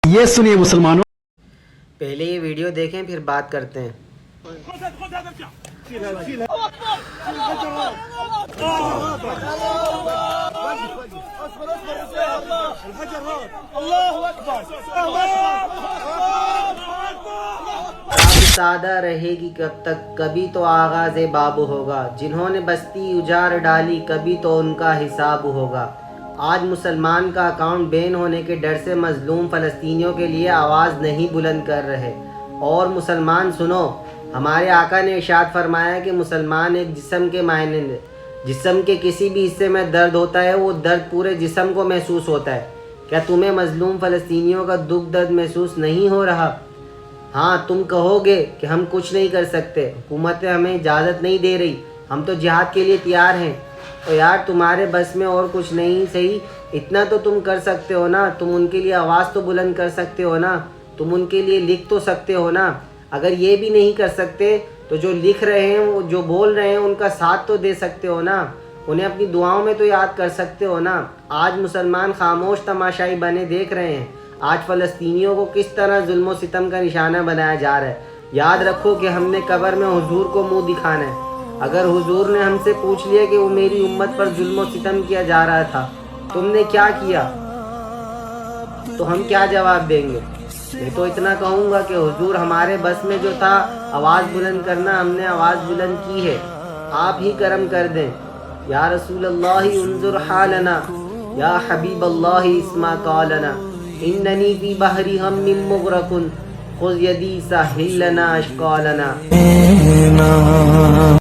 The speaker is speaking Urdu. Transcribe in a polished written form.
یہ سنیے مسلمانوں، پہلے یہ ویڈیو دیکھیں پھر بات کرتے ہیں۔ سادہ رہے گی کب تک، کبھی تو آغاز باب ہوگا، جنہوں نے بستی اجاڑ ڈالی کبھی تو ان کا حساب ہوگا۔ آج مسلمان کا اکاؤنٹ بین ہونے کے ڈر سے مظلوم فلسطینیوں کے لیے آواز نہیں بلند کر رہے۔ اور مسلمان سنو، ہمارے آقا نے ارشاد فرمایا کہ مسلمان ایک جسم کے مانند ہے، جسم کے کسی بھی حصے میں درد ہوتا ہے وہ درد پورے جسم کو محسوس ہوتا ہے۔ کیا تمہیں مظلوم فلسطینیوں کا دکھ درد محسوس نہیں ہو رہا؟ ہاں، تم کہو گے کہ ہم کچھ نہیں کر سکتے، حکومت ہمیں اجازت نہیں دے رہی، ہم تو جہاد کے لیے تیار ہیں۔ تو یار تمہارے بس میں اور کچھ نہیں صحیح، اتنا تو تم کر سکتے ہو نا، تم ان کے لیے آواز تو بلند کر سکتے ہو نا، تم ان کے لیے لکھ تو سکتے ہو نا۔ اگر یہ بھی نہیں کر سکتے تو جو لکھ رہے ہیں، وہ جو بول رہے ہیں، ان کا ساتھ تو دے سکتے ہو نا، انہیں اپنی دعاؤں میں تو یاد کر سکتے ہو نا۔ آج مسلمان خاموش تماشائی بنے دیکھ رہے ہیں، آج فلسطینیوں کو کس طرح ظلم و ستم کا نشانہ بنایا جا رہا ہے۔ یاد رکھو کہ ہم نے قبر میں حضور کو منہ دکھانا ہے۔ اگر حضور نے ہم سے پوچھ لیا کہ وہ میری امت پر ظلم و ستم کیا جا رہا تھا، تم نے کیا کیا، تو ہم کیا جواب دیں گے؟ میں تو اتنا کہوں گا کہ حضور ہمارے بس میں جو تھا آواز بلند کرنا، ہم نے آواز بلند کی ہے، آپ ہی کرم کر دیں۔ یا رسول اللہ انظر حالنا، یا حبیب اللہ اسمع قالنا، اننی فی بحر غم مغرق، خذ یدی سہل لنا اشقالنا۔